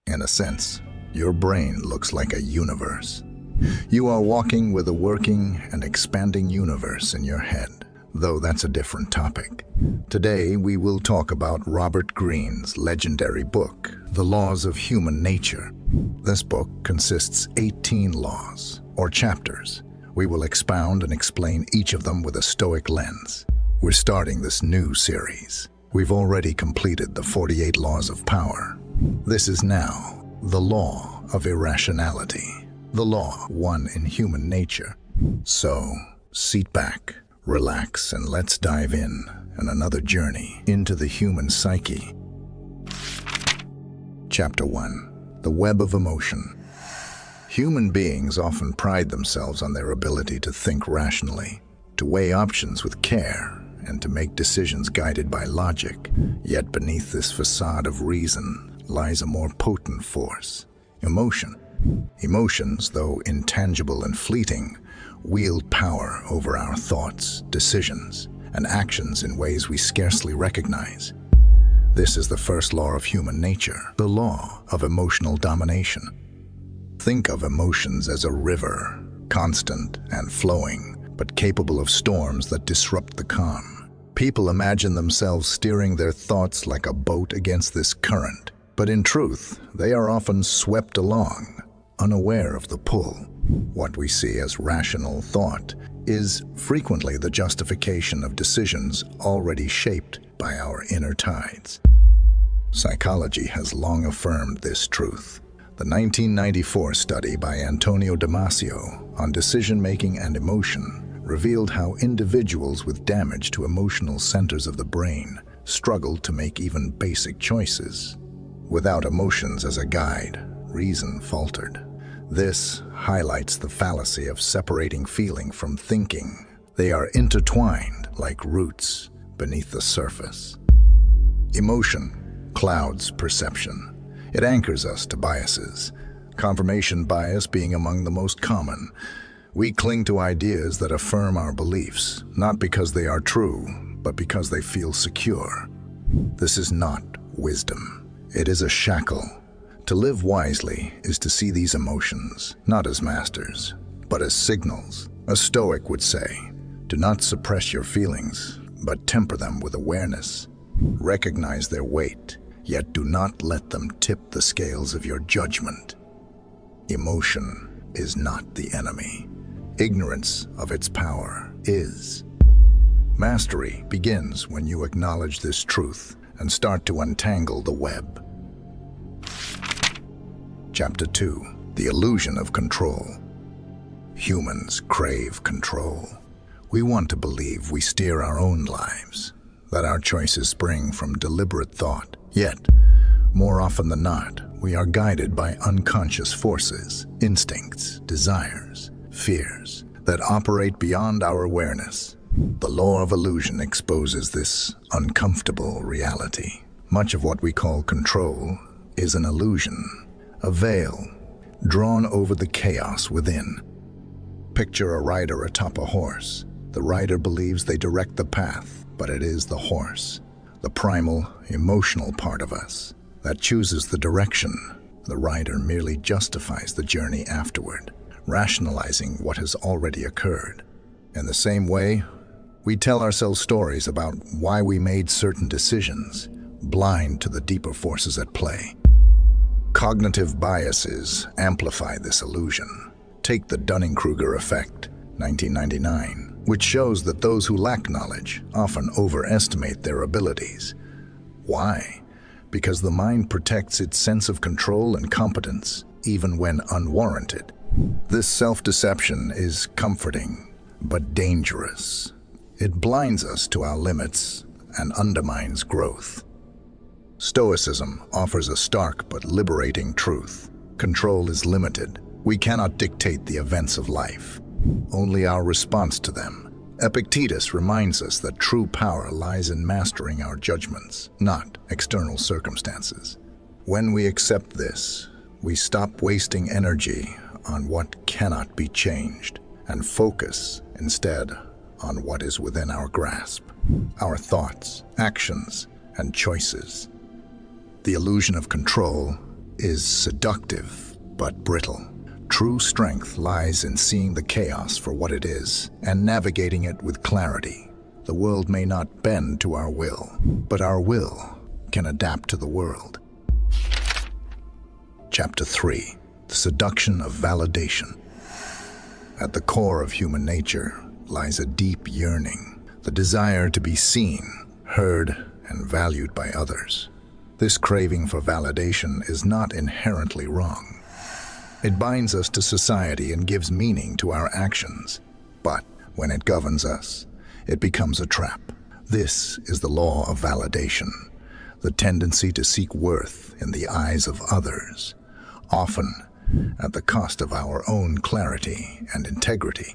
In a sense, your brain looks like a universe. You are walking with a working and expanding universe in your head, though that's a different topic. Today, we will talk about Robert Greene's legendary book, The Laws of Human Nature. This book consists 18 laws, or chapters. We will expound and explain each of them with a Stoic lens. We're starting this new series. We've already completed the 48 laws of power. This is now the law of irrationality, the law one in human nature. So, sit back, relax, and let's dive in on another journey into the human psyche. Chapter 1. The Web of Emotion. Human beings often pride themselves on their ability to think rationally, to weigh options with care, and to make decisions guided by logic. Yet beneath this facade of reason lies a more potent force: emotion. Emotions, though intangible and fleeting, wield power over our thoughts, decisions, and actions in ways we scarcely recognize. This is the first law of human nature, the law of emotional domination. Think of emotions as a river, constant and flowing, but capable of storms that disrupt the calm. People imagine themselves steering their thoughts like a boat against this current, but in truth, they are often swept along, unaware of the pull. What we see as rational thought is frequently the justification of decisions already shaped by our inner tides. Psychology has long affirmed this truth. The 1994 study by Antonio Damasio on decision-making and emotion revealed how individuals with damage to emotional centers of the brain struggled to make even basic choices. Without emotions as a guide, reason faltered. This highlights the fallacy of separating feeling from thinking. They are intertwined like roots beneath the surface. Emotion clouds perception. It anchors us to biases, confirmation bias being among the most common. We cling to ideas that affirm our beliefs, not because they are true, but because they feel secure. This is not wisdom. It is a shackle. To live wisely is to see these emotions not as masters, but as signals. A Stoic would say, do not suppress your feelings, but temper them with awareness. Recognize their weight, yet do not let them tip the scales of your judgment. Emotion is not the enemy. Ignorance of its power is. Mastery begins when you acknowledge this truth and start to untangle the web. Chapter 2. The Illusion of Control. Humans crave control. We want to believe we steer our own lives, that our choices spring from deliberate thought. Yet, more often than not, we are guided by unconscious forces, instincts, desires, fears that operate beyond our awareness. The law of illusion exposes this uncomfortable reality. Much of what we call control is an illusion, a veil drawn over the chaos within. Picture a rider atop a horse. The rider believes they direct the path, but it is the horse, the primal, emotional part of us, that chooses the direction. The rider merely justifies the journey afterward, rationalizing what has already occurred. In the same way, we tell ourselves stories about why we made certain decisions, blind to the deeper forces at play. Cognitive biases amplify this illusion. Take the Dunning-Kruger effect, 1999, which shows that those who lack knowledge often overestimate their abilities. Why? Because the mind protects its sense of control and competence, even when unwarranted. This self-deception is comforting, but dangerous. It blinds us to our limits and undermines growth. Stoicism offers a stark but liberating truth. Control is limited. We cannot dictate the events of life, only our response to them. Epictetus reminds us that true power lies in mastering our judgments, not external circumstances. When we accept this, we stop wasting energy on what cannot be changed and focus instead on what is within our grasp, our thoughts, actions, and choices. The illusion of control is seductive but brittle. True strength lies in seeing the chaos for what it is and navigating it with clarity. The world may not bend to our will, but our will can adapt to the world. Chapter 3. The Seduction of Validation. At the core of human nature lies a deep yearning, the desire to be seen, heard, and valued by others. This craving for validation is not inherently wrong. It binds us to society and gives meaning to our actions. But when it governs us, it becomes a trap. This is the law of validation, the tendency to seek worth in the eyes of others, often at the cost of our own clarity and integrity.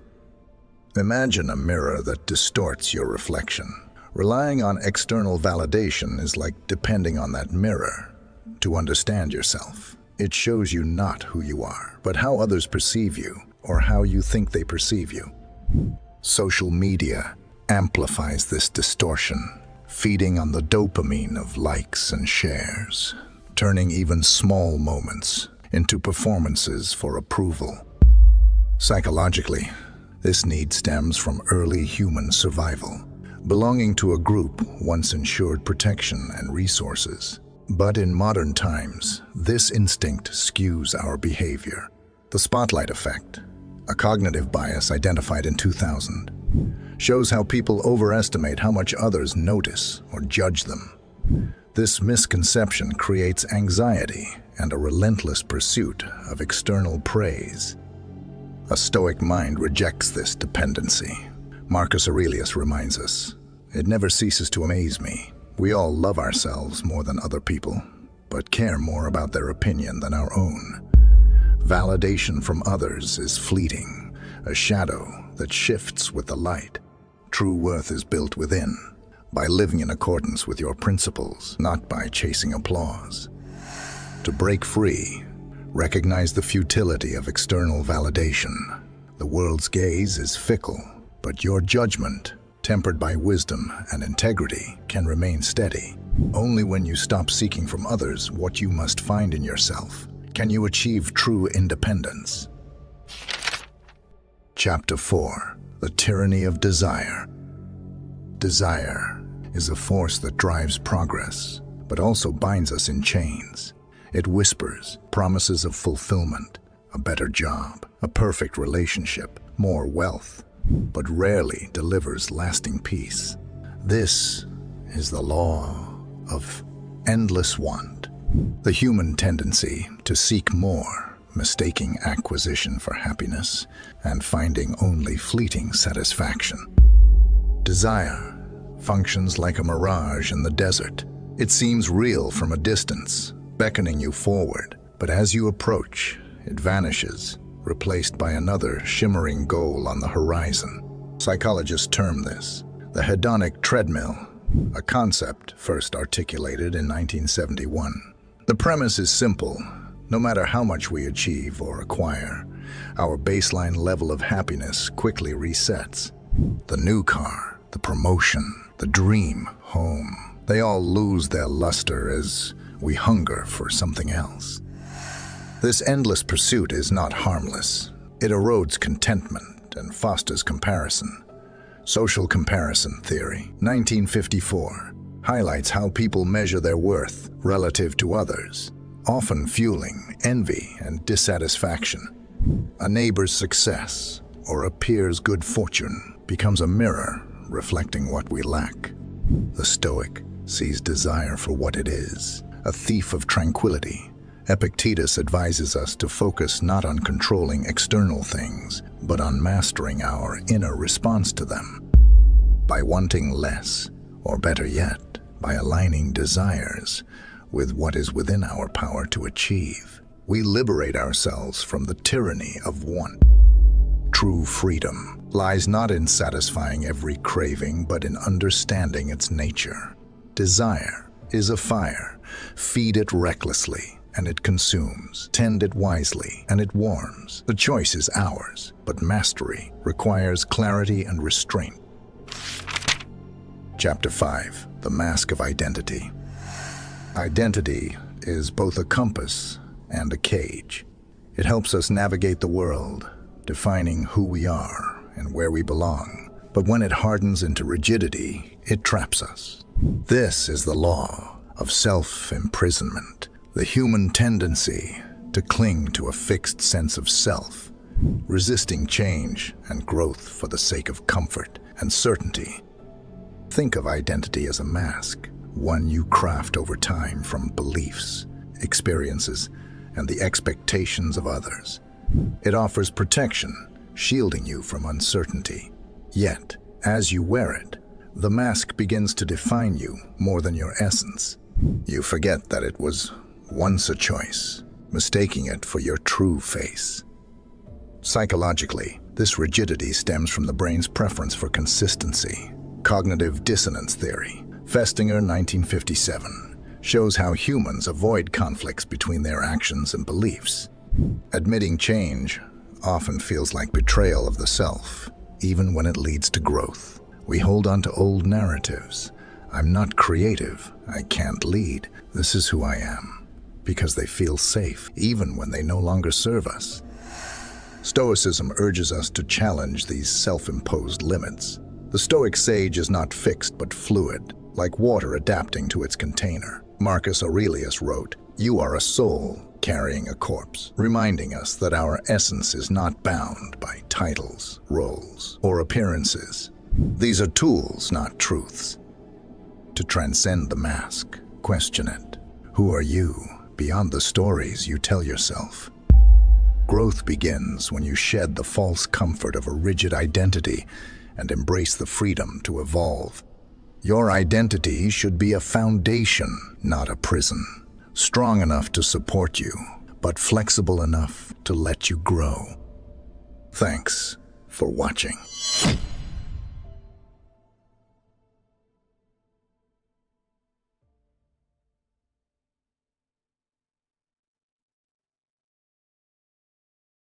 Imagine a mirror that distorts your reflection. Relying on external validation is like depending on that mirror to understand yourself. It shows you not who you are, but how others perceive you or how you think they perceive you. Social media amplifies this distortion, feeding on the dopamine of likes and shares, turning even small moments into performances for approval. Psychologically, this need stems from early human survival. Belonging to a group once ensured protection and resources. But in modern times, this instinct skews our behavior. The spotlight effect, a cognitive bias identified in 2000, shows how people overestimate how much others notice or judge them. This misconception creates anxiety and a relentless pursuit of external praise. A Stoic mind rejects this dependency. Marcus Aurelius reminds us, "It never ceases to amaze me. We all love ourselves more than other people, but care more about their opinion than our own." Validation from others is fleeting, a shadow that shifts with the light. True worth is built within, by living in accordance with your principles, not by chasing applause. To break free, recognize the futility of external validation. The world's gaze is fickle, but your judgment, tempered by wisdom and integrity, can remain steady. Only when you stop seeking from others what you must find in yourself can you achieve true independence. Chapter 4. The Tyranny of Desire. Desire is a force that drives progress, but also binds us in chains. It whispers promises of fulfillment, a better job, a perfect relationship, more wealth, but rarely delivers lasting peace. This is the law of endless want, the human tendency to seek more, mistaking acquisition for happiness and finding only fleeting satisfaction. Desire functions like a mirage in the desert. It seems real from a distance, beckoning you forward, but as you approach, it vanishes, replaced by another shimmering goal on the horizon. Psychologists term this the hedonic treadmill, a concept first articulated in 1971. The premise is simple. No matter how much we achieve or acquire, our baseline level of happiness quickly resets. The new car, the promotion, the dream home, they all lose their luster as we hunger for something else. This endless pursuit is not harmless. It erodes contentment and fosters comparison. Social comparison theory, 1954, highlights how people measure their worth relative to others, often fueling envy and dissatisfaction. A neighbor's success or a peer's good fortune becomes a mirror reflecting what we lack. The Stoic sees desire for what it is, a thief of tranquility. Epictetus advises us to focus not on controlling external things, but on mastering our inner response to them. By wanting less, or better yet, by aligning desires with what is within our power to achieve, we liberate ourselves from the tyranny of want. True freedom lies not in satisfying every craving, but in understanding its nature. Desire is a fire. Feed it recklessly, and it consumes. Tend it wisely, and it warms. The choice is ours, but mastery requires clarity and restraint. Chapter 5. The Mask of Identity. Identity is both a compass and a cage. It helps us navigate the world, defining who we are and where we belong. But when it hardens into rigidity, it traps us. This is the law of self-imprisonment, the human tendency to cling to a fixed sense of self, resisting change and growth for the sake of comfort and certainty. Think of identity as a mask, one you craft over time from beliefs, experiences, and the expectations of others. It offers protection, shielding you from uncertainty. Yet, as you wear it, the mask begins to define you more than your essence. You forget that it was once a choice, mistaking it for your true face. Psychologically, this rigidity stems from the brain's preference for consistency. Cognitive dissonance theory, Festinger, 1957, shows how humans avoid conflicts between their actions and beliefs. Admitting change often feels like betrayal of the self, even when it leads to growth. We hold on to old narratives. I'm not creative, I can't lead, this is who I am, because they feel safe, even when they no longer serve us. Stoicism urges us to challenge these self-imposed limits. The Stoic sage is not fixed but fluid, like water adapting to its container. Marcus Aurelius wrote, "You are a soul carrying a corpse," reminding us that our essence is not bound by titles, roles, or appearances. These are tools, not truths. To transcend the mask, question it. Who are you beyond the stories you tell yourself? Growth begins when you shed the false comfort of a rigid identity and embrace the freedom to evolve. Your identity should be a foundation, not a prison. Strong enough to support you, but flexible enough to let you grow. Thanks for watching.